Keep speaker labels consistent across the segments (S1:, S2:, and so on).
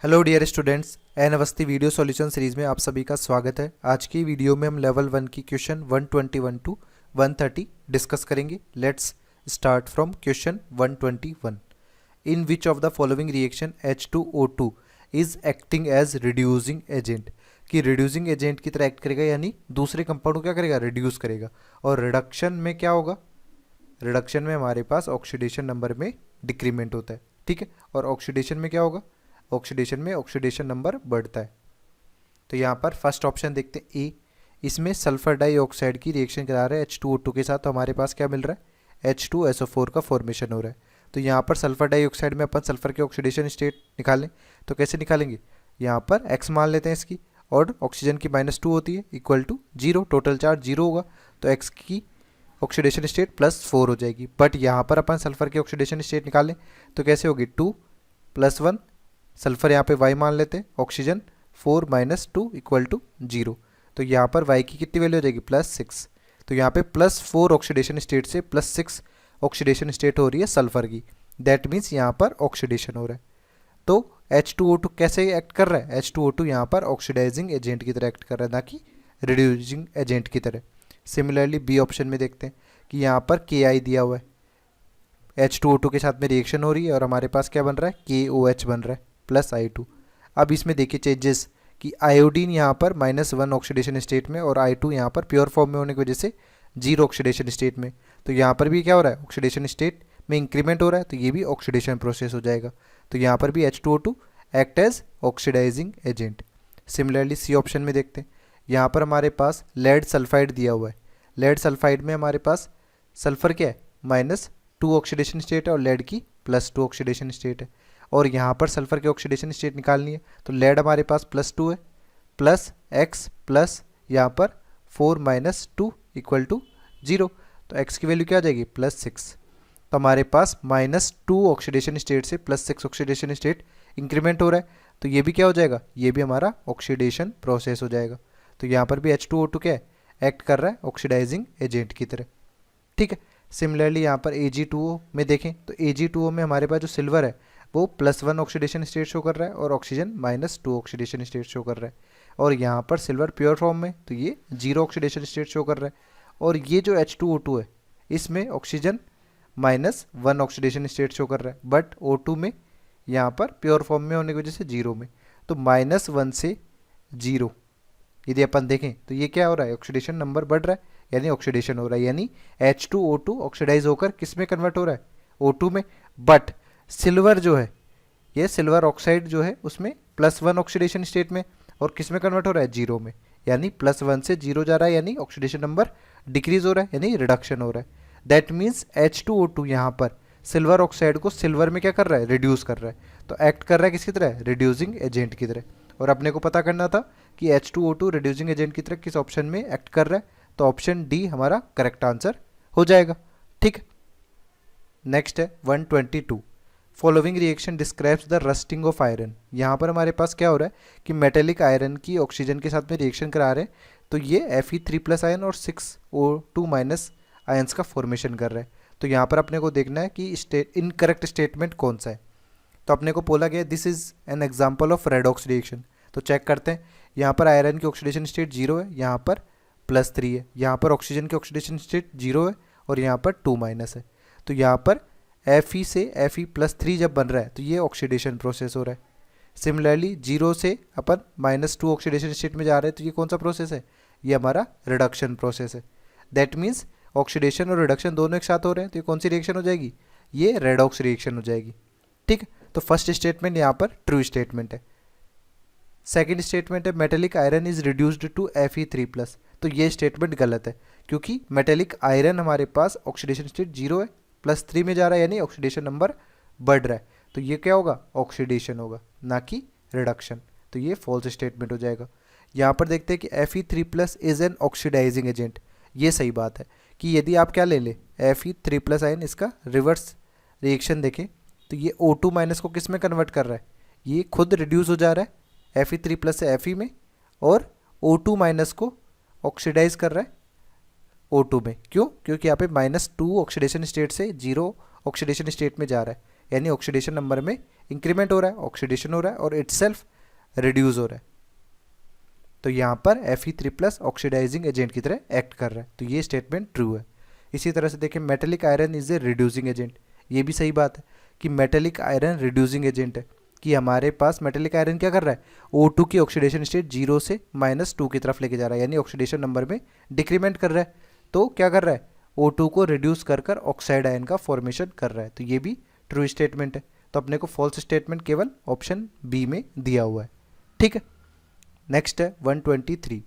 S1: Hello dear students, N Awasthi video solution series में आप सभी का स्वागत है। आज की वीडियो में हम लेवल 1 की क्वेश्चन 121 टू 130 डिस्कस करेंगे। Let's start from question 121। In which of the following reaction H2O2 is acting as reducing agent. कि रिड्यूसिंग एजेंट की तरह एक्ट करेगा, यानी दूसरे कंपाउंड को क्या करेगा, रिड्यूस करेगा। और रिडक्शन में क्या होगा, रिडक्शन में हमारे पास ऑक्सीडेशन नंबर में डिक्रीमेंट होता है, ठीक है। और ऑक्सीडेशन में क्या होगा, ऑक्सीडेशन में ऑक्सीडेशन नंबर बढ़ता है। तो यहाँ पर फर्स्ट ऑप्शन देखते हैं ए। इसमें सल्फर डाइऑक्साइड की रिएक्शन करा रहे हैं H2O2 के साथ, तो हमारे पास क्या मिल रहा है, H2SO4 का फॉर्मेशन हो रहा है। तो यहाँ पर सल्फर डाइऑक्साइड में अपन सल्फर के ऑक्सीडेशन स्टेट निकालें, तो कैसे निकालेंगे, यहाँ पर x मान लेते हैं इसकी, और ऑक्सीजन की -2 होती है इक्वल टू 0, टोटल चार्ज 0 होगा, तो x की ऑक्सीडेशन स्टेट +4 हो जाएगी। बट यहाँ पर अपन सल्फर की ऑक्सीडेशन स्टेट निकालें तो कैसे होगी, 2 + 1, सल्फर यहाँ पे y मान लेते हैं, ऑक्सीजन 4 - 2 इक्वल टू 0। तो यहाँ पर y की कितनी वैल्यू हो जाएगी, +6। तो यहाँ पे +4 ऑक्सीडेशन स्टेट से +6 ऑक्सीडेशन स्टेट हो रही है सल्फर की। दैट मीन्स यहाँ पर ऑक्सीडेशन हो रहा है। तो H2O2 कैसे एक्ट कर रहा है, H2O2 यहाँ पर ऑक्सीडाइजिंग एजेंट की तरह एक्ट कर रहा है, ना कि रिड्यूसिंग एजेंट की तरह। सिमिलरली बी ऑप्शन में देखते हैं कि यहाँ पर KI दिया हुआ है, H2O2 के साथ में रिएक्शन हो रही है और हमारे पास क्या बन रहा है, KOH बन रहा है +I2। अब इसमें देखिए चेंजेस कि आयोडीन यहाँ पर -1 ऑक्सीडेशन स्टेट में और I2 यहाँ पर प्योर फॉर्म में होने की वजह से 0 ऑक्सीडेशन स्टेट में। तो यहाँ पर भी क्या हो रहा है, ऑक्सीडेशन स्टेट में इंक्रीमेंट हो रहा है, तो ये भी ऑक्सीडेशन प्रोसेस हो जाएगा। तो यहाँ पर भी H2O2 act as oxidising agent. Similarly C option में देखते हैं, यहाँ पर हमारे पास लेड सल्फाइड दिया हुआ है। लेड सल्फाइड में हमारे पास सल्फर क्या है, -2 ऑक्सीडेशन स्टेट है और लेड की +2 ऑक्सीडेशन स्टेट है। और यहाँ पर सल्फर की ऑक्सीडेशन स्टेट निकालनी है, तो लेड हमारे पास +2 है, प्लस x प्लस यहाँ पर 4 - 2 इक्वल टू 0। तो x की वैल्यू क्या आ जाएगी, +6। तो हमारे पास -2 ऑक्सीडेशन स्टेट से +6 ऑक्सीडेशन स्टेट इंक्रीमेंट हो रहा है, तो ये भी क्या हो जाएगा, ये भी हमारा ऑक्सीडेशन प्रोसेस हो जाएगा। तो यहाँ पर भी H2O2 क्या है, एक्ट कर रहा है ऑक्सीडाइजिंग एजेंट की तरह, ठीक है। सिमिलरली यहाँ पर Ag2O में देखें तो Ag2O में हमारे पास जो सिल्वर है वो +1 ऑक्सीडेशन स्टेट शो कर रहा है और ऑक्सीजन -2 ऑक्सीडेशन स्टेट शो कर रहा है। और यहाँ पर सिल्वर प्योर फॉर्म में, तो ये 0 ऑक्सीडेशन स्टेट शो कर रहा है। और ये जो H2O2 है इसमें ऑक्सीजन -1 ऑक्सीडेशन स्टेट शो कर रहा है, बट O2 में यहाँ पर प्योर फॉर्म में होने की वजह से 0 में। तो -1 से 0 यदि अपन देखें तो ये क्या हो रहा है, ऑक्सीडेशन नंबर बढ़ रहा है, यानी ऑक्सीडेशन हो रहा है, यानी H2O2 ऑक्सीडाइज होकर किस में कन्वर्ट हो रहा है, O2 में। बट सिल्वर जो है, ये सिल्वर ऑक्साइड जो है उसमें +1 ऑक्सीडेशन स्टेट में और किस में कन्वर्ट हो रहा है, 0 में। यानी +1 से 0 जा रहा है, यानी ऑक्सीडेशन नंबर डिक्रीज हो रहा है, यानी रिडक्शन हो रहा है। दैट मीन्स H2O2 यहाँ पर सिल्वर ऑक्साइड को सिल्वर में क्या कर रहा है, रिड्यूस कर रहा है। तो एक्ट कर रहा है किसकी तरह, रिड्यूसिंग एजेंट की तरह। और अपने को पता करना था कि H2O2 रिड्यूसिंग एजेंट की तरह किस ऑप्शन में एक्ट कर रहा है, तो ऑप्शन डी हमारा करेक्ट आंसर हो जाएगा, ठीक। नेक्स्ट है 122। Following reaction describes the rusting of iron. यहाँ पर हमारे पास क्या हो रहा है कि मेटेलिक आयरन की ऑक्सीजन के साथ में रिएक्शन करा रहे हैं, तो ये Fe3+ आयन और 6O2- आयंस का फॉर्मेशन कर रहा है। तो यहाँ पर अपने को देखना है कि इनकरेक्ट स्टेटमेंट कौन सा है। तो अपने को बोला गया this is an example of redox reaction. तो चेक करते हैं, यहाँ पर आयरन की ऑक्सीडेशन स्टेट 0 है, यहाँ पर +3 है, यहाँ पर ऑक्सीजन की ऑक्सीडेशन स्टेट 0 है और यहाँ पर 2- है। तो यहाँ पर Fe से Fe+3 जब बन रहा है तो ये ऑक्सीडेशन प्रोसेस हो रहा है। सिमिलरली 0 से अपन -2 ऑक्सीडेशन स्टेट में जा रहे हैं, तो ये कौन सा प्रोसेस है, ये हमारा रिडक्शन प्रोसेस है। दैट मीन्स ऑक्सीडेशन और रिडक्शन दोनों एक साथ हो रहे हैं, तो ये कौन सी रिएक्शन हो जाएगी, ये रेडॉक्स रिएक्शन हो जाएगी, ठीक। तो फर्स्ट स्टेटमेंट यहाँ पर ट्रू स्टेटमेंट है। सेकेंड स्टेटमेंट है metallic iron is reduced to Fe3+। तो ये स्टेटमेंट गलत है, क्योंकि मेटेलिक आयरन हमारे पास ऑक्सीडेशन स्टेट 0 है, +3 में जा रहा है, यानी ऑक्सीडेशन नंबर बढ़ रहा है। तो ये क्या होगा, ऑक्सीडेशन होगा, ना कि रिडक्शन। तो ये फॉल्स स्टेटमेंट हो जाएगा। यहाँ पर देखते हैं कि Fe3+ is an oxidising agent. ये सही बात है कि यदि आप क्या ले लें, Fe3+ आयन, इसका रिवर्स रिएक्शन देखें तो ये O2- को किस में कन्वर्ट कर रहा है, ये खुद रिड्यूस हो जा रहा है Fe3+ से Fe में, और O2- को ऑक्सीडाइज कर रहा है O2 में। क्यों, क्योंकि यहाँ पे -2 ऑक्सीडेशन स्टेट से 0 ऑक्सीडेशन स्टेट में जा रहा है, यानी ऑक्सीडेशन नंबर में इंक्रीमेंट हो रहा है, ऑक्सीडेशन हो रहा है और इटसेल्फ रिड्यूस हो रहा है। तो यहाँ पर Fe3+ ऑक्सीडाइजिंग एजेंट की तरह एक्ट कर रहा है, तो ये स्टेटमेंट ट्रू है। इसी तरह से देखें metallic iron is a reducing agent, ये भी सही बात है कि मेटेलिक आयरन रिड्यूसिंग एजेंट है, कि हमारे पास मेटेलिक आयरन क्या कर रहा है, O2 की ऑक्सीडेशन स्टेट 0 से -2 की तरफ लेके जा रहा है, यानी ऑक्सीडेशन नंबर में डिक्रीमेंट कर रहा है। तो क्या कर रहा है, O2 को रिड्यूस कर कर ऑक्साइड आयन का फॉर्मेशन कर रहा है, तो ये भी ट्रू स्टेटमेंट है। तो अपने को फॉल्स स्टेटमेंट केवल ऑप्शन बी में दिया हुआ है, ठीक है। नेक्स्ट है 123,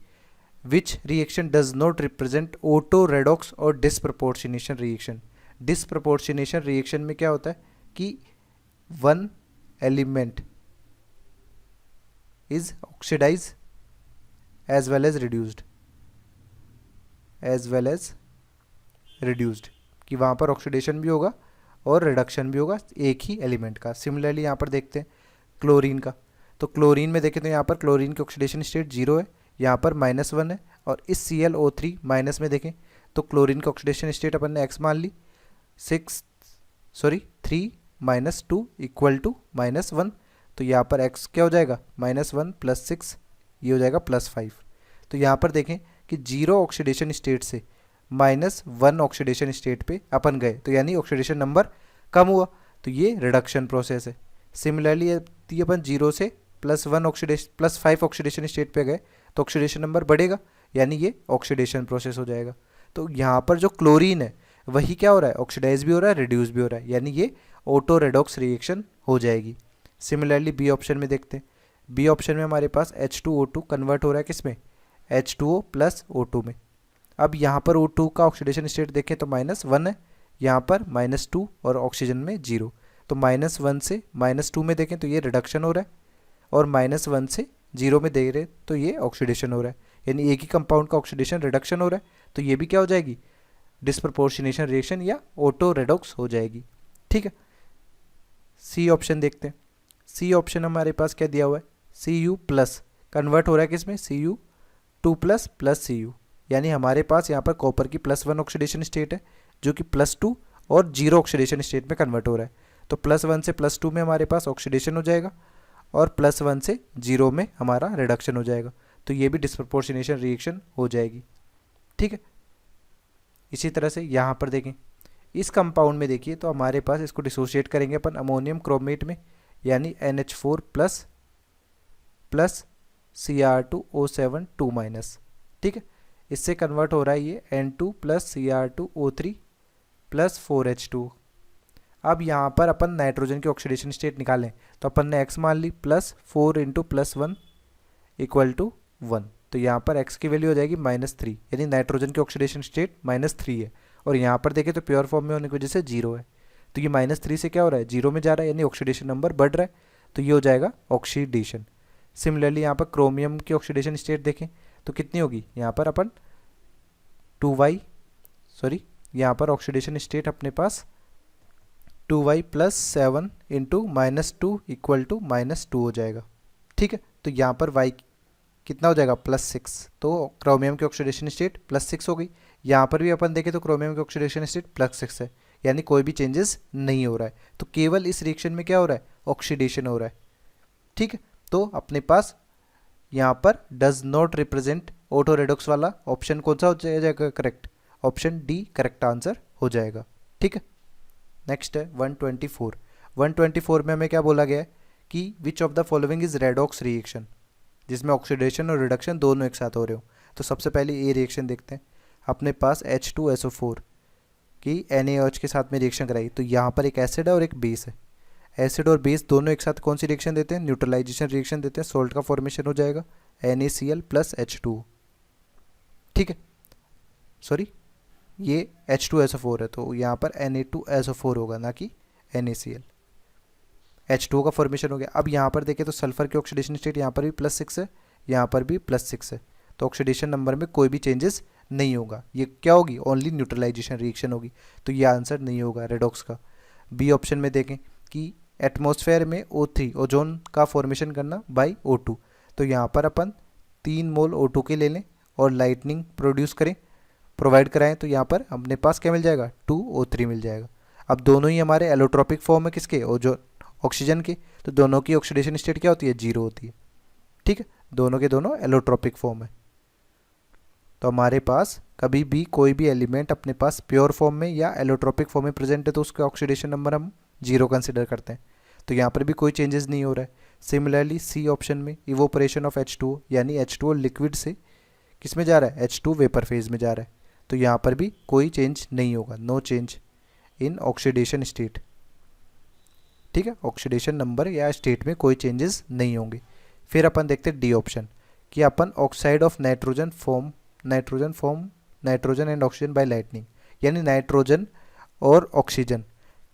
S1: which reaction does not represent auto redox और डिसप्रपोर्शनेशन रिएक्शन। डिसप्रपोर्शनेशन रिएक्शन में क्या होता है कि one element is oxidise as well as reduced, कि वहाँ पर ऑक्सीडेशन भी होगा और रिडक्शन भी होगा एक ही एलिमेंट का। सिमिलरली यहाँ पर देखते हैं क्लोरीन का, तो क्लोरीन में देखें तो यहाँ पर क्लोरीन की ऑक्सीडेशन स्टेट 0 है, यहाँ पर -1 है, और इस ClO3 माइनस में देखें तो क्लोरीन की ऑक्सीडेशन स्टेट अपन ने x मान ली, 3 -2 = -1, तो यहाँ पर x क्या हो जाएगा, -1 + 6, ये हो जाएगा +5। तो यहाँ पर देखें कि 0 ऑक्सीडेशन स्टेट से -1 ऑक्सीडेशन स्टेट पे अपन गए, तो यानी ऑक्सीडेशन नंबर कम हुआ, तो ये रिडक्शन प्रोसेस है। सिमिलरली यदि अपन 0 से +5 ऑक्सीडेशन स्टेट पे गए तो ऑक्सीडेशन नंबर बढ़ेगा, यानी ये ऑक्सीडेशन प्रोसेस हो जाएगा। तो यहाँ पर जो क्लोरीन है वही क्या हो रहा है, ऑक्सीडाइज भी हो रहा है, रिड्यूस भी हो रहा है, यानी ये ऑटो रेडॉक्स रिएक्शन हो जाएगी। सिमिलरली बी ऑप्शन में देखते हैं, बी ऑप्शन में हमारे पास H2O2 कन्वर्ट हो रहा है किस में, H2O + O2 में। अब यहाँ पर O2 का ऑक्सीडेशन स्टेट देखें तो -1 है, यहाँ पर -2 और ऑक्सीजन में 0, तो -1 से -2 में देखें तो ये रिडक्शन हो रहा है, और -1 से 0 में दे रहे तो ये ऑक्सीडेशन हो रहा है, यानी एक ही कंपाउंड का ऑक्सीडेशन रिडक्शन हो रहा है, तो ये भी क्या हो जाएगी, डिस्प्रपोर्शनेशन रिएक्शन या ऑटो रेडॉक्स हो जाएगी, ठीक है। सी ऑप्शन देखते हैं, सी ऑप्शन हमारे पास क्या दिया हुआ है, Cu+ कन्वर्ट हो रहा है किसमें, Cu2+ + Cu, यानी हमारे पास यहाँ पर कॉपर की +1 ऑक्सीडेशन स्टेट है जो कि +2 और 0 ऑक्सीडेशन स्टेट में कन्वर्ट हो रहा है, तो +1 से +2 में हमारे पास ऑक्सीडेशन हो जाएगा और +1 से 0 में हमारा रिडक्शन हो जाएगा, तो ये भी डिस्प्रपोर्शनेशन रिएक्शन हो जाएगी, ठीक है। इसी तरह से यहाँ पर देखें इस कंपाउंड में देखिए तो हमारे पास इसको डिसोशिएट करेंगे अपन अमोनियम क्रोमेट में, यानी NH4+ Cr2O7 2-, ठीक है। इससे कन्वर्ट हो रहा है ये N2 + Cr2O3 + 4H2। अब यहाँ पर अपन नाइट्रोजन की ऑक्सीडेशन स्टेट निकालें तो अपन ने x मान ली, +4 × +1 = 1, तो यहाँ पर x की वैल्यू हो जाएगी -3, यानी नाइट्रोजन की ऑक्सीडेशन स्टेट -3 है, और यहाँ पर देखें तो प्योर फॉर्म में होने की वजह से 0 है, तो ये -3 से क्या हो रहा है, 0 में जा रहा है, यानी ऑक्सीडेशन नंबर बढ़ रहा है, तो ये हो जाएगा ऑक्सीडेशन। सिमिलरली यहाँ पर क्रोमियम की ऑक्सीडेशन स्टेट देखें तो कितनी होगी, यहाँ पर अपन यहाँ पर ऑक्सीडेशन स्टेट अपने पास 2y + 7 × -2 = -2 हो जाएगा, ठीक है। तो यहाँ पर y कितना हो जाएगा, +6, तो क्रोमियम की ऑक्सीडेशन स्टेट +6 हो गई। यहाँ पर भी अपन देखें तो क्रोमियम की ऑक्सीडेशन स्टेट +6 है, यानी कोई भी चेंजेस नहीं हो रहा है, तो केवल इस रिएक्शन में क्या हो रहा है, ऑक्सीडेशन हो रहा है, ठीक है। तो अपने पास यहाँ पर does not represent auto redox वाला ऑप्शन कौन सा हो जाएगा correct, option D correct answer हो जाएगा, ठीक है। नेक्स्ट है 124 में हमें क्या बोला गया है कि विच of the following is redox reaction, जिसमें ऑक्सीडेशन और रिडक्शन दोनों एक साथ हो रहे हो। तो सबसे पहले ये रिएक्शन देखते हैं, अपने पास H2SO4 की NaOH के साथ में रिएक्शन कराई, तो यहाँ पर एक एसिड है और एक बेस है, एसिड और बेस दोनों एक साथ कौन सी रिएक्शन देते हैं, न्यूट्रलाइजेशन रिएक्शन देते हैं, सोल्ट का फॉर्मेशन हो जाएगा NaCl + H2O, ठीक है। ये H2SO4 है तो यहाँ पर Na2SO4 होगा, ना कि NaCl। H2O का फॉर्मेशन हो गया। अब यहाँ पर देखें तो सल्फर की ऑक्सीडेशन स्टेट यहाँ पर भी +6 है, यहाँ पर भी +6 है, तो ऑक्सीडेशन नंबर में कोई भी चेंजेस नहीं होगा, ये क्या होगी, ओनली न्यूट्रलाइजेशन रिएक्शन होगी, तो ये आंसर नहीं होगा रेडॉक्स का। बी ऑप्शन में देखें कि एटमॉस्फेयर में O3 ओजोन का फॉर्मेशन करना बाय O2, तो यहाँ पर अपन 3 मोल O2 के ले लें और लाइटनिंग प्रोवाइड कराएं, तो यहाँ पर अपने पास क्या मिल जाएगा, 2O3 मिल जाएगा। अब दोनों ही हमारे एलोट्रोपिक फॉर्म है किसके, ऑक्सीजन के, तो दोनों की ऑक्सीडेशन स्टेट क्या होती है, जीरो होती है। ठीक है, दोनों के दोनों एलोट्रोपिक फॉर्म है। तो हमारे पास कभी भी कोई भी एलिमेंट अपने पास प्योर फॉर्म में या एलोट्रोपिक फॉर्म में प्रेजेंट है तो उसका ऑक्सीडेशन नंबर हम जीरो कंसिडर करते हैं। तो यहाँ पर भी कोई चेंजेस नहीं हो रहा है। सिमिलरली सी ऑप्शन में इवोपरेशन ऑफ H2O, यानी H2O लिक्विड से किस में जा रहा है, H2 वेपर फेज में जा रहा है। तो यहाँ पर भी कोई चेंज नहीं होगा, no change in oxidation state. ठीक है, ऑक्सीडेशन नंबर या स्टेट में कोई चेंजेस नहीं होंगे। फिर अपन देखते हैं डी ऑप्शन कि अपन oxide of nitrogen form nitrogen and oxygen by lightning, यानी नाइट्रोजन और ऑक्सीजन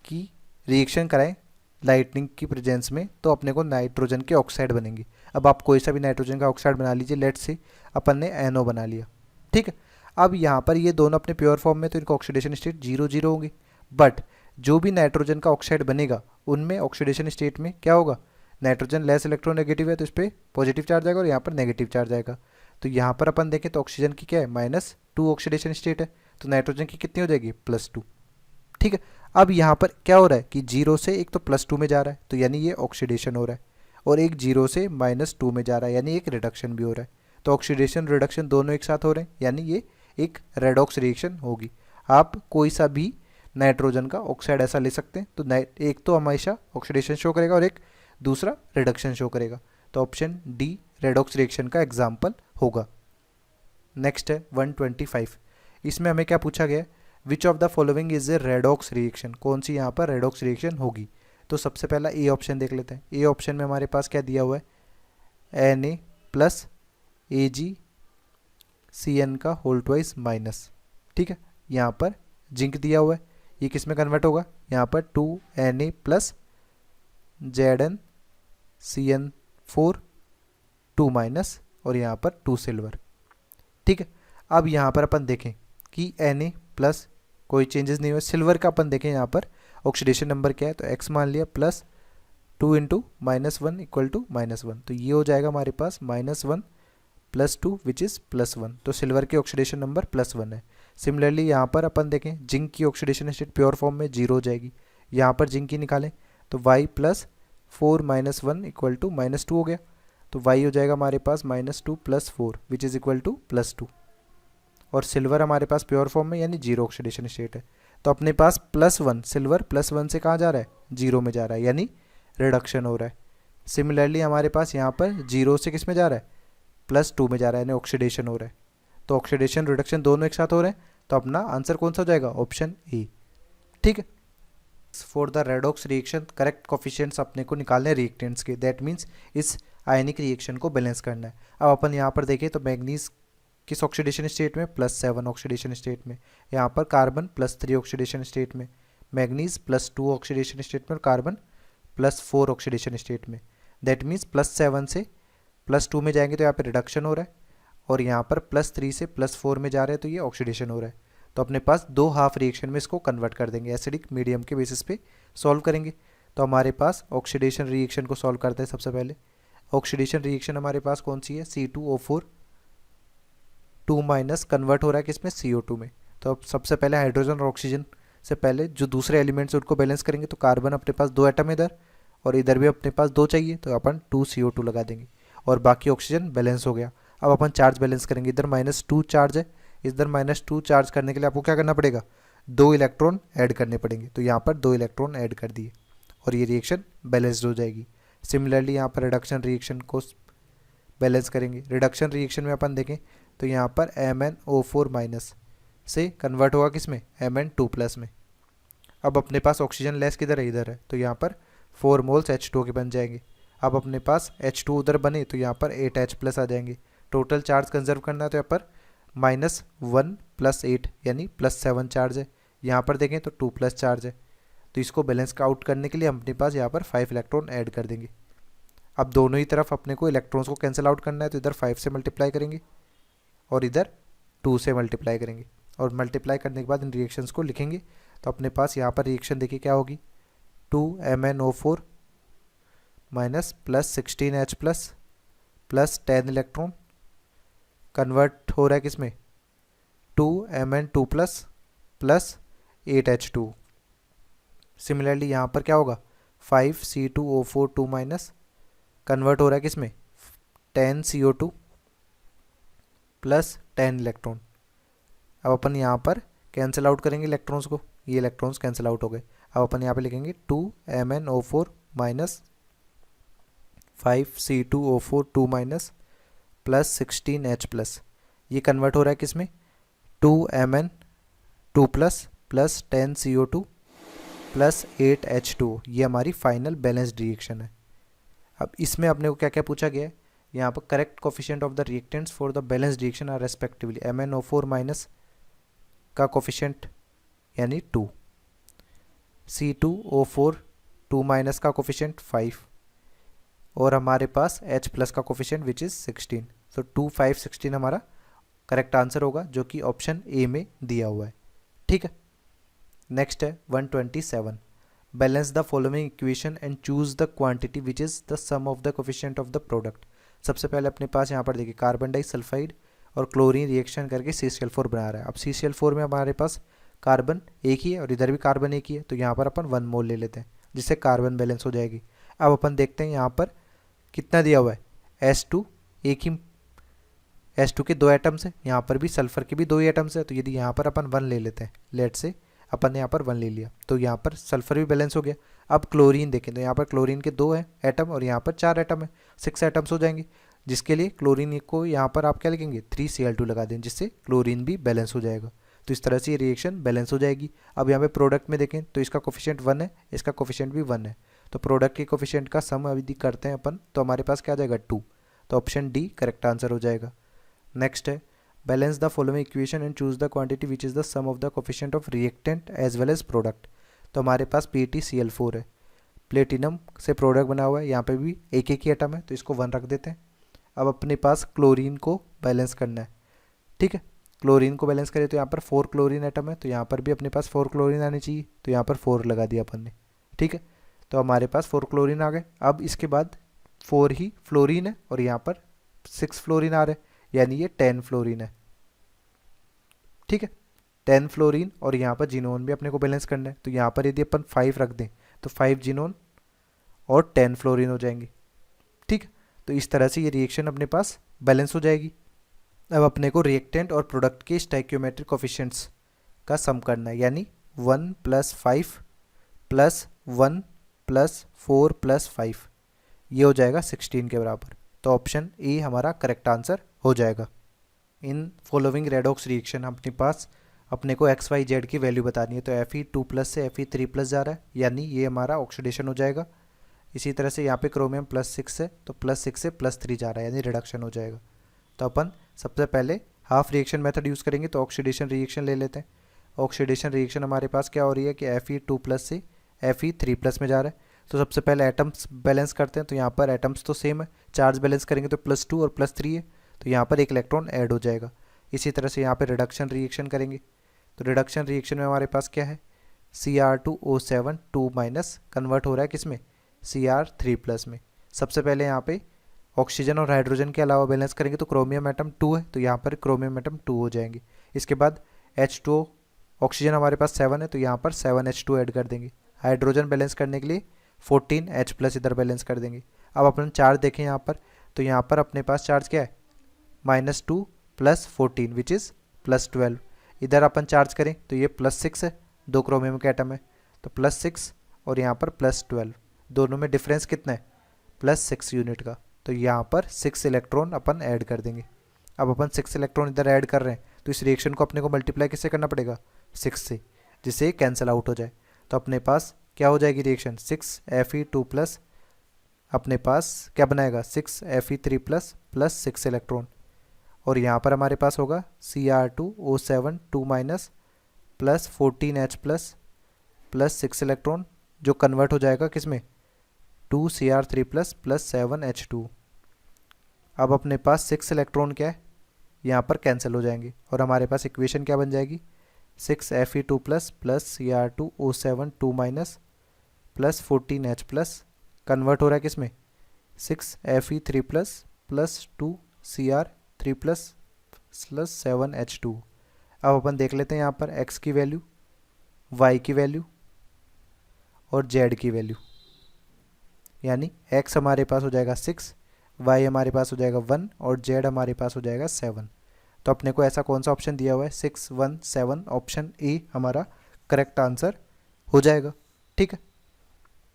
S1: की रिएक्शन कराएं लाइटनिंग की प्रेजेंस में, तो अपने को नाइट्रोजन के ऑक्साइड बनेंगे। अब आप कोई सा भी नाइट्रोजन का ऑक्साइड बना लीजिए, लेट से अपन ने NO बना लिया। ठीक है, अब यहाँ पर ये दोनों अपने प्योर फॉर्म में, तो इनका ऑक्सीडेशन स्टेट जीरो जीरो होंगे। बट जो भी नाइट्रोजन का ऑक्साइड बनेगा उनमें ऑक्सीडेशन स्टेट में क्या होगा, नाइट्रोजन लेस इलेक्ट्रोनेगेटिव है तो इस पर पॉजिटिव चार्ज आएगा और यहाँ पर नेगेटिव चार्ज आएगा। तो यहाँ पर अपन देखें तो ऑक्सीजन की क्या है, -2 ऑक्सीडेशन स्टेट है, तो नाइट्रोजन की कितनी हो जाएगी, +2। ठीक है, अब यहाँ पर क्या हो रहा है कि जीरो से एक तो +2 में जा रहा है, तो यानी ये ऑक्सीडेशन हो रहा है, और एक जीरो से -2 में जा रहा है, यानी एक रिडक्शन भी हो रहा है। तो ऑक्सीडेशन रिडक्शन दोनों एक साथ हो रहे हैं, यानी ये एक रेडॉक्स रिएक्शन होगी। आप कोई सा भी नाइट्रोजन का ऑक्साइड ऐसा ले सकते हैं, तो एक तो हमेशा ऑक्सीडेशन शो करेगा और एक दूसरा रिडक्शन शो करेगा। तो ऑप्शन डी रेडॉक्स रिएक्शन का एग्जाम्पल होगा। नेक्स्ट है 125, इसमें हमें क्या पूछा गया है, विच of the following is a redox reaction, कौन सी यहाँ पर रेडॉक्स रिएक्शन होगी। तो सबसे पहला ए ऑप्शन देख लेते हैं। ए ऑप्शन में हमारे पास क्या दिया हुआ है, Na प्लस AgCN का होल ट्वाइस माइनस। ठीक है, यहाँ पर जिंक दिया हुआ है, ये किस में कन्वर्ट होगा, यहाँ पर 2Na प्लस ZnCN4 2 माइनस और यहाँ पर 2 सिल्वर। ठीक है, अब यहाँ पर अपन देखें कि Na प्लस कोई चेंजेस नहीं हुआ। सिल्वर का अपन देखें यहाँ पर ऑक्सीडेशन नंबर क्या है, तो X मान लिया प्लस 2 इंटू -1 इक्वल टू -1, तो ये हो जाएगा हमारे पास -1 + 2 विच इज़ +1। तो सिल्वर की ऑक्सीडेशन नंबर +1 है। सिमिलरली यहाँ पर अपन देखें जिंक की ऑक्सीडेशन स्टेट प्योर फॉर्म में जीरो हो जाएगी। यहाँ पर जिंक की निकालें तो y + 4 - 1 इक्वल टू -2 हो गया, तो y हो जाएगा हमारे पास -2 + 4 विच इज़ इक्वल टू +2। और सिल्वर हमारे पास प्योर फॉर्म में यानी जीरो ऑक्सीडेशन स्टेट है, तो अपने पास +1 सिल्वर +1 से कहाँ जा रहा है, जीरो में जा रहा है, यानी रिडक्शन हो रहा है। सिमिलरली हमारे पास यहाँ पर जीरो से किस में जा रहा है, +2 में जा रहा है, यानी ऑक्सीडेशन हो रहा है। तो ऑक्सीडेशन रिडक्शन दोनों एक साथ हो रहे हैं, तो अपना आंसर कौन सा हो जाएगा, ऑप्शन ए। ठीक है, for the redox reaction correct coefficients अपने को निकालने हैं रिएक्टेंट्स के, दैट मीन्स इस आयनिक रिएक्शन को बैलेंस करना है। अब अपन यहाँ पर देखें तो मैग्नीज किस ऑक्सीडेशन स्टेट में, +7 ऑक्सीडेशन स्टेट में, यहाँ पर कार्बन +3 ऑक्सीडेशन स्टेट में, मैग्नीज +2 ऑक्सीडेशन स्टेट में और कार्बन +4 ऑक्सीडेशन स्टेट में। दैट मीन्स +7 से +2 में जाएंगे तो यहाँ पर रिडक्शन हो रहा है, और यहाँ पर +3 से +4 में जा रहे हैं तो ये ऑक्सीडेशन हो रहा है। तो अपने पास दो हाफ रिएक्शन में इसको कन्वर्ट कर देंगे, एसिडिक मीडियम के बेसिस पे सॉल्व करेंगे। तो हमारे पास ऑक्सीडेशन रिएक्शन को सॉल्व करते हैं। सबसे पहले ऑक्सीडेशन रिएक्शन हमारे पास कौन सी है, C2O4 2 माइनस कन्वर्ट हो रहा है किसमें, CO2 में। तो अब सबसे पहले हाइड्रोजन और ऑक्सीजन से पहले जो दूसरे एलिमेंट्स उनको बैलेंस करेंगे, तो कार्बन अपने पास 2 एटम इधर और इधर भी अपने पास 2 चाहिए, तो अपन 2CO2 लगा देंगे और बाकी ऑक्सीजन बैलेंस हो गया। अब अपन चार्ज बैलेंस करेंगे, इधर -2 चार्ज है, इधर -2 चार्ज करने के लिए आपको क्या करना पड़ेगा, 2 इलेक्ट्रॉन ऐड करने पड़ेंगे। तो यहाँ पर 2 इलेक्ट्रॉन ऐड कर दिए और ये रिएक्शन बैलेंस्ड हो जाएगी। सिमिलरली यहाँ पर रिडक्शन रिएक्शन को बैलेंस करेंगे। रिडक्शन रिएक्शन में अपन देखें तो यहाँ पर MnO4- से कन्वर्ट होगा किस में, Mn2+ में। अब अपने पास ऑक्सीजन लेस किधर है, इधर है, तो यहाँ पर 4 मोल्स H2O के बन जाएंगे। अब अपने पास H2 उधर बने तो यहाँ पर 8H+ आ जाएंगे। टोटल चार्ज कंजर्व करना है तो यहाँ पर -1 + 8 यानी +7 चार्ज है। यहाँ पर देखें तो 2+ चार्ज है, तो इसको बैलेंस आउट करने के लिए हम अपने पास यहाँ पर 5 इलेक्ट्रॉन ऐड कर देंगे। अब दोनों ही तरफ अपने को इलेक्ट्रॉन्स को कैंसिल आउट करना है, तो इधर 5 से मल्टीप्लाई करेंगे और इधर 2 से मल्टीप्लाई करेंगे, और मल्टीप्लाई करने के बाद इन रिएक्शंस को लिखेंगे। तो अपने पास यहाँ पर रिएक्शन देखिए क्या होगी, 2MnO4 - +16H+ + 10 इलेक्ट्रॉन कन्वर्ट हो रहा है किसमें, 2Mn2+ + 8H2। सिमिलरली यहाँ पर क्या होगा, 5C2O4 2 माइनस कन्वर्ट हो रहा है किस में 10CO2 प्लस 10 इलेक्ट्रॉन। अब अपन यहाँ पर कैंसिल आउट करेंगे इलेक्ट्रॉन्स को, ये इलेक्ट्रॉन्स कैंसिल आउट हो गए। अब अपन यहाँ पे लिखेंगे 2MnO4 minus 5C2O4 2 minus plus 16H plus. ये कन्वर्ट हो रहा है किस में 2Mn2 plus plus 10CO2 plus 8H2। ये हमारी फाइनल बैलेंस्ड रिएक्शन है। अब इसमें अपने को क्या क्या पूछा गया है, यहाँ पर correct coefficient of the reactants for the balanced reaction are respectively MnO4 minus का कोफिशिएंट यानी 2, C2O4 2 माइनस का कोफिशिएंट 5 और हमारे पास H प्लस का कोफिशिएंट विच इज़ 16। सो 2, 5, 16 हमारा करेक्ट आंसर होगा जो कि ऑप्शन ए में दिया हुआ है। ठीक है, नेक्स्ट है 127। Balance the following equation and choose the quantity which is the sum of the coefficient of the product. सबसे पहले अपने पास यहाँ पर देखिए कार्बन डाइसल्फाइड और क्लोरीन रिएक्शन करके CCl4 बना रहा है। अब CCl4 में हमारे पास कार्बन एक ही है और इधर भी कार्बन एक ही है, तो यहाँ पर अपन 1 मोल ले लेते हैं जिससे कार्बन बैलेंस हो जाएगी। अब अपन देखते हैं यहाँ पर कितना दिया हुआ है H2, एक ही H2 के 2 एटम्स है, यहाँ पर भी सल्फर के भी 2 ही एटम्स है, तो यदि यहाँ पर अपन 1 ले लेते हैं, लेट से अपन ने यहाँ पर 1 ले लिया तो यहाँ पर सल्फर भी बैलेंस हो गया। अब क्लोरीन देखें तो यहाँ पर क्लोरीन के 2 हैं एटम और यहाँ पर 4 एटम है, 6 एटम्स हो जाएंगे, जिसके लिए क्लोरीन को यहाँ पर आप क्या लिखेंगे 3Cl2 लगा दें जिससे क्लोरीन भी बैलेंस हो जाएगा। तो इस तरह से ये रिएक्शन बैलेंस हो जाएगी। अब यहाँ पे प्रोडक्ट में देखें तो इसका कोफिशिएंट 1 है, इसका कोफिशिएंट भी 1 है, तो प्रोडक्ट के कोफिशिएंट का सम यदि करते हैं अपन तो हमारे पास क्या आ जाएगा 2, तो ऑप्शन डी करेक्ट आंसर हो जाएगा। नेक्स्ट है balance the following equation and choose the quantity which is the sum of the coefficient of reactant as well as product. तो हमारे पास PtCl4 है, प्लेटिनम से प्रोडक्ट बना हुआ है, यहाँ पे भी एक ही एटम है तो इसको 1 रख देते हैं। अब अपने पास क्लोरीन को बैलेंस करना है। ठीक है, क्लोरीन को बैलेंस करें तो यहाँ पर 4 क्लोरीन एटम है, तो यहाँ पर भी अपने पास 4 क्लोरीन आनी चाहिए, तो यहाँ पर 4 लगा दिया अपन ने। ठीक है, तो हमारे पास 4 क्लोरीन आ गए। अब इसके बाद 4 ही फ्लोरीन है और यहाँ पर 6 फ्लोरीन आ रहे हैं, यानी ये 10 फ्लोरीन है। ठीक है, 10 फ्लोरीन और यहाँ पर जिनोन भी अपने को बैलेंस करना है, तो यहाँ पर यदि अपन 5 रख दें तो 5 जिनोन और 10 फ्लोरीन हो जाएंगे। ठीक है, तो इस तरह से ये रिएक्शन अपने पास बैलेंस हो जाएगी। अब अपने को रिएक्टेंट और प्रोडक्ट के स्टोइकियोमेट्रिक कोफिशिएंट्स का सम करना है, यानी 1 + 5 + 1 + 4 + 5, ये हो जाएगा 16 के बराबर। तो ऑप्शन ए हमारा करेक्ट आंसर हो जाएगा। इन फॉलोइंग रेडॉक्स रिएक्शन अपने पास अपने को XYZ की वैल्यू बतानी है, तो Fe2+ से Fe3+ जा रहा है, यानी ये हमारा ऑक्सीडेशन हो जाएगा। इसी तरह से यहाँ पे क्रोमियम +6 है तो +6 से +3 जा रहा है, यानी रिडक्शन हो जाएगा। तो अपन सबसे पहले हाफ रिएक्शन मेथड यूज़ करेंगे, तो ऑक्सीडेशन रिएक्शन ले लेते हैं। ऑक्सीडेशन रिएक्शन हमारे पास क्या हो रही है कि Fe2+ से Fe3+ में जा रहा है। तो सबसे पहले एटम्स बैलेंस करते हैं, तो यहाँ पर एटम्स तो सेम है, चार्ज बैलेंस करेंगे तो +2 और +3 है, तो यहाँ पर एक इलेक्ट्रॉन ऐड हो जाएगा। इसी तरह से यहाँ पर रिडक्शन रिएक्शन करेंगे, तो रिडक्शन रिएक्शन में हमारे पास क्या है Cr2O7 2 माइनस कन्वर्ट हो रहा है किस में Cr3+ में। सबसे पहले यहाँ पे ऑक्सीजन और हाइड्रोजन के अलावा बैलेंस करेंगे, तो क्रोमियम एटम 2 है, तो यहाँ पर क्रोमियम एटम 2 हो जाएंगे। इसके बाद H2O, ऑक्सीजन हमारे पास 7 है, तो यहाँ पर 7H2 ऐड कर देंगे। हाइड्रोजन बैलेंस करने के लिए 14H+ इधर बैलेंस कर देंगे। अब अपन चार्ज देखें यहाँ पर, तो यहाँ पर अपने पास चार्ज क्या है -2 + 14 विच इज़ +12। इधर अपन चार्ज करें तो ये +6 है, 2 क्रोमियम के एटम है, तो +6 और यहाँ पर +12, दोनों में डिफरेंस कितना है +6 यूनिट का, तो यहाँ पर 6 इलेक्ट्रॉन अपन ऐड कर देंगे। अब अपन 6 इलेक्ट्रॉन इधर ऐड कर रहे हैं, तो इस रिएक्शन को अपने को मल्टीप्लाई किससे करना पड़ेगा 6 से, जिससे कैंसिल आउट हो जाए। तो अपने पास क्या हो जाएगी रिएक्शन 6 Fe2+ अपने पास क्या बनाएगा 6 Fe3+ + 6 इलेक्ट्रॉन, और यहाँ पर हमारे पास होगा Cr2O7 2 माइनस + 14H+ + 6 इलेक्ट्रॉन, जो कन्वर्ट हो जाएगा किस में 2Cr3+ + 7H2। अब अपने पास 6 इलेक्ट्रॉन क्या है यहाँ पर कैंसिल हो जाएंगे, और हमारे पास इक्वेशन क्या बन जाएगी 6 Fe2+ + Cr2O7 2 minus + 14H+ convert हो रहा है किस में 6 Fe3+ + 2 Cr3+ + 7H2। अब अपन देख लेते हैं यहाँ पर x की वैल्यू, y की वैल्यू और z की वैल्यू। यानी x हमारे पास हो जाएगा 6, y हमारे पास हो जाएगा 1 और z हमारे पास हो जाएगा 7। तो अपने को ऐसा कौन सा ऑप्शन दिया हुआ है 6 1 7, ऑप्शन ए हमारा करेक्ट आंसर हो जाएगा। ठीक है,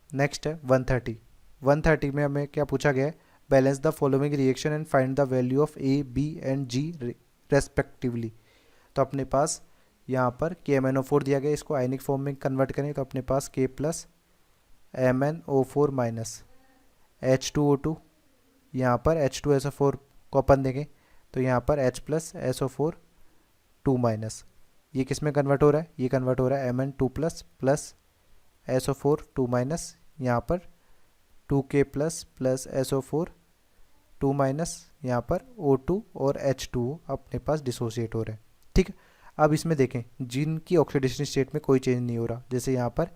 S1: नेक्स्ट है 130। 130 में हमें क्या पूछा गया है, balance the following reaction and find the value of A B and G respectively. तो अपने पास यहाँ पर KMnO4 दिया गया, इसको आयनिक फॉर्म में कन्वर्ट करें तो अपने पास K plus MnO4 minus H2O2, यहाँ पर H2SO4 को अपन देखें तो यहाँ पर H प्लस SO4 2 माइनस, ये किस में कन्वर्ट हो रहा है, ये कन्वर्ट हो रहा है Mn2 plus plus SO4 2 minus, यहाँ पर 2K plus plus SO4 2 minus, यहाँ पर O2 और H2O अपने पास डिसोसिएट हो रहे हैं। ठीक है, अब इसमें देखें जिनकी ऑक्सीडेशन स्टेट में कोई चेंज नहीं हो रहा, जैसे यहाँ पर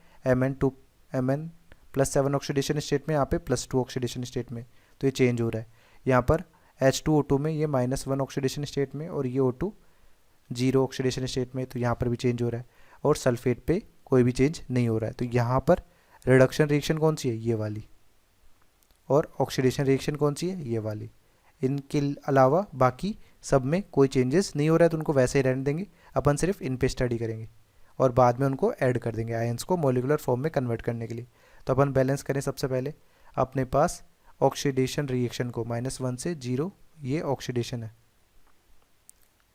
S1: Mn प्लस 7 ऑक्सीडेशन स्टेट में, यहाँ पे +2 ऑक्सीडेशन स्टेट में, तो ये चेंज हो रहा है। यहाँ पर H2O2 में ये -1 ऑक्सीडेशन स्टेट में और ये O2 0 ऑक्सीडेशन स्टेट में, तो यहाँ पर भी चेंज हो रहा है। और सल्फेट पे कोई भी चेंज नहीं हो रहा है, तो यहाँ पर रिडक्शन रिएक्शन कौन सी है, ये वाली, और ऑक्सीडेशन रिएक्शन कौन सी है, ये वाली। इनके अलावा बाकी सब में कोई चेंजेस नहीं हो रहा है, तो उनको वैसे ही रहने देंगे, अपन सिर्फ इन पे स्टडी करेंगे और बाद में उनको ऐड कर देंगे आयंस को मॉलिक्यूलर फॉर्म में कन्वर्ट करने के लिए। तो अपन बैलेंस करें सबसे पहले अपने पास ऑक्सीडेशन रिएक्शन को -1 से 0, ये ऑक्सीडेशन है,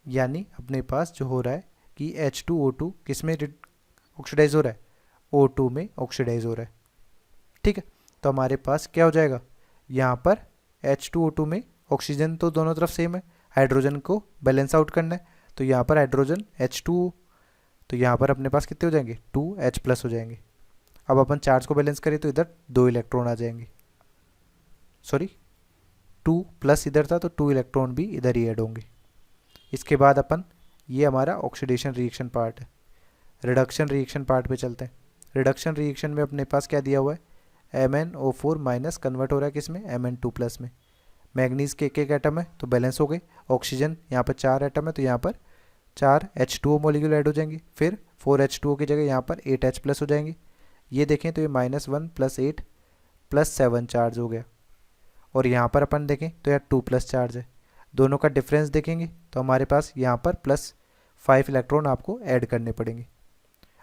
S1: यानी अपने पास जो हो रहा है कि H2O2 किस में ऑक्सीडाइज हो रहा है, O2 में ऑक्सीडाइज हो रहा है। ठीक है, तो हमारे पास क्या हो जाएगा, यहाँ पर H2O2 में ऑक्सीजन तो दोनों तरफ सेम है, हाइड्रोजन को बैलेंस आउट करना है, तो यहाँ पर हाइड्रोजन H2O, तो यहाँ पर अपने पास कितने हो जाएंगे 2H प्लस हो जाएंगे। अब अपन चार्ज को बैलेंस करें तो इधर 2 इलेक्ट्रॉन आ जाएंगे, सॉरी 2 प्लस इधर था तो 2 इलेक्ट्रॉन भी इधर ही ऐड होंगे। इसके बाद अपन, ये हमारा ऑक्सीडेशन रिएक्शन पार्ट है, रिडक्शन रिएक्शन पार्ट पे चलते हैं। रिडक्शन रिएक्शन में अपने पास क्या दिया हुआ है, MnO4 माइनस कन्वर्ट हो रहा है किस में, Mn2 प्लस में। मैग्नीज के एक एटम है तो बैलेंस हो गए, ऑक्सीजन यहाँ पर 4 एटम है तो यहाँ पर 4 H2O मॉलिक्यूल ऐड हो जाएंगे, फिर 4 H2O की जगह यहाँ पर 8 H प्लस हो जाएंगे। ये देखें तो ये -1 + 8 + 7 चार्ज हो गया, और यहाँ पर अपन देखें तो यार 2 प्लस चार्ज है। दोनों का डिफरेंस देखेंगे तो हमारे पास यहाँ पर +5 इलेक्ट्रॉन आपको ऐड करने पड़ेंगे।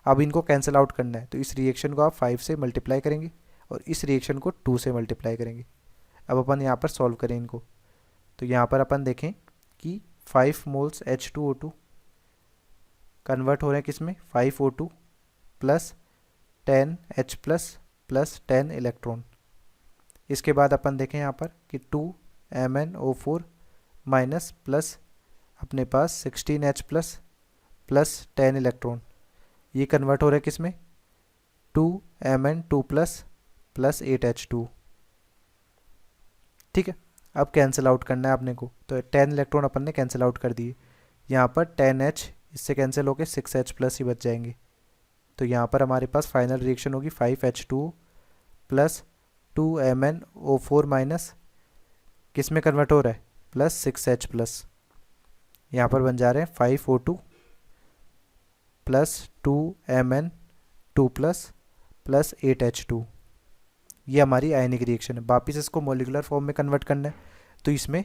S1: अब इनको कैंसिल आउट करना है, तो इस रिएक्शन को आप 5 से मल्टीप्लाई करेंगे और इस रिएक्शन को 2 से मल्टीप्लाई करेंगे। अब अपन यहाँ पर सॉल्व करें इनको, तो यहाँ पर अपन देखें कि 5 मोल्स H2O2 कन्वर्ट हो रहे हैं किस में, 5O2 plus 10H plus 10 electron. इसके बाद अपन देखें यहाँ पर कि 2 MnO4 माइनस प्लस अपने पास 16H प्लस 10 इलेक्ट्रॉन, ये कन्वर्ट हो रहा है किस में, 2 Mn2 प्लस 8H2। ठीक है, अब कैंसिल आउट करना है अपने को, तो 10 इलेक्ट्रॉन अपन ने कैंसिल आउट कर दिए, यहाँ पर 10H इससे कैंसिल होकर 6H प्लस ही बच जाएंगे। तो यहाँ पर हमारे पास फाइनल रिएक्शन होगी 5H2 प्लस 2 MnO4 माइनस किस में कन्वर्ट हो रहा है, प्लस 6H प्लस, यहाँ पर बन जा रहे हैं 5O2 plus 2 Mn2 plus 8H2। ये हमारी आयनिक रिएक्शन है। वापिस इसको मॉलिक्यूलर फॉर्म में कन्वर्ट करना है, तो इसमें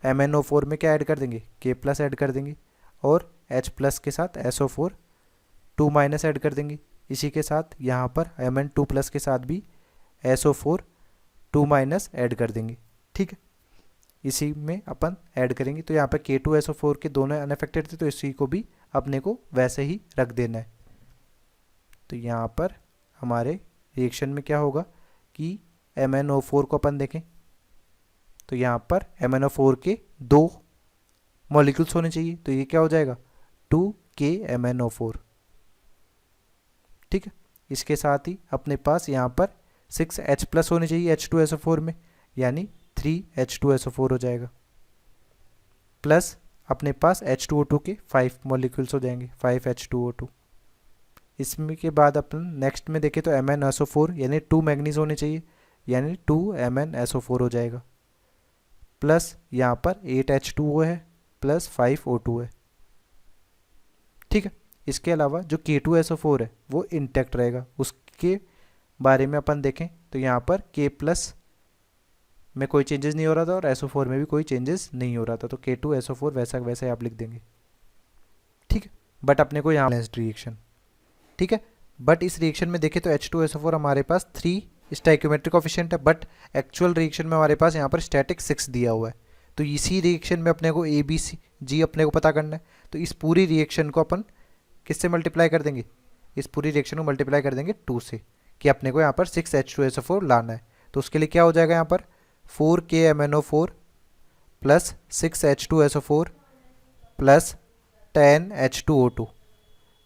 S1: MnO4 में क्या ऐड कर देंगे, K प्लस ऐड कर देंगे, और H प्लस के साथ SO4 2 माइनस ऐड कर देंगे। इसी के साथ यहाँ पर Mn2 प्लस के साथ भी SO4 2 माइनस ऐड कर देंगे। ठीक है, इसी में अपन ऐड करेंगे, तो यहाँ पर K2SO4 के दोनों अनअफेक्टेड थे, तो इसी को भी अपने को वैसे ही रख देना है। तो यहाँ पर हमारे रिएक्शन में क्या होगा कि MnO4 को अपन देखें तो यहाँ पर MnO4 के 2 मॉलिक्यूल्स होने चाहिए, तो ये क्या हो जाएगा 2KMnO4। ठीक है, इसके साथ ही अपने पास यहाँ पर 6H प्लस होने चाहिए H2SO4 में, यानी 3H2SO4 हो जाएगा, प्लस अपने पास H2O2 के 5 मॉलिक्यूल्स हो जाएंगे, 5H2O2। इसमें के बाद अपन नेक्स्ट में देखें तो MnSO4 यानी 2 मैग्नीज होने चाहिए, यानी 2 MnSO4 हो जाएगा, प्लस यहाँ पर 8H2O है प्लस 5O2 है। ठीक है, इसके अलावा जो K2SO4 है वो इंटैक्ट रहेगा, उसके बारे में अपन देखें तो यहाँ पर K+ में कोई चेंजेस नहीं हो रहा था और SO4 में भी कोई चेंजेस नहीं हो रहा था, तो K2SO4 वैसा वैसा ही आप लिख देंगे, ठीक है। बट अपने को यहाँ बैलेंस्ड रिएक्शन, ठीक है। बट इस रिएक्शन में देखें तो H2SO4 हमारे पास 3 स्टोइकियोमेट्रिक कोफिशिएंट है, बट एक्चुअल रिएक्शन में हमारे पास यहाँ पर स्टैटिक 6 दिया हुआ है। तो इसी रिएक्शन में अपने को ABCG अपने को पता करना है, तो इस पूरी रिएक्शन को अपन किससे मल्टीप्लाई कर देंगे, इस पूरी रिएक्शन को मल्टीप्लाई कर देंगे 2 से, कि अपने को यहाँ पर 6H2SO4 लाना है। तो उसके लिए क्या हो जाएगा, यहाँ पर 4KMnO4 plus 6H2SO4 plus 10H2O2,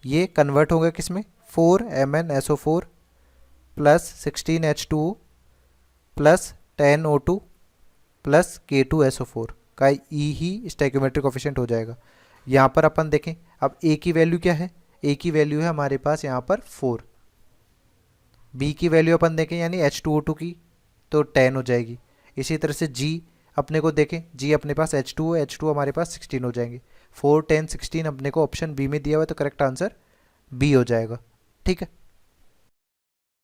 S1: ये कन्वर्ट होगा किस में, 4MnSO4 plus 16H2O plus 10O2 plus K2SO4 का ई ही स्टोइकियोमेट्रिक कोफिशिएंट हो जाएगा। यहाँ पर अपन देखें अब A की वैल्यू क्या है, A की वैल्यू है हमारे पास यहाँ पर 4, B की वैल्यू अपन देखें यानी H2O2 की तो 10 हो जाएगी। इसी तरह से G अपने को देखें, G अपने पास H2O, H2O हमारे पास 16 हो जाएंगे। 4 10 16 अपने को ऑप्शन बी में दिया हुआ है, तो करेक्ट आंसर बी हो जाएगा, ठीक है।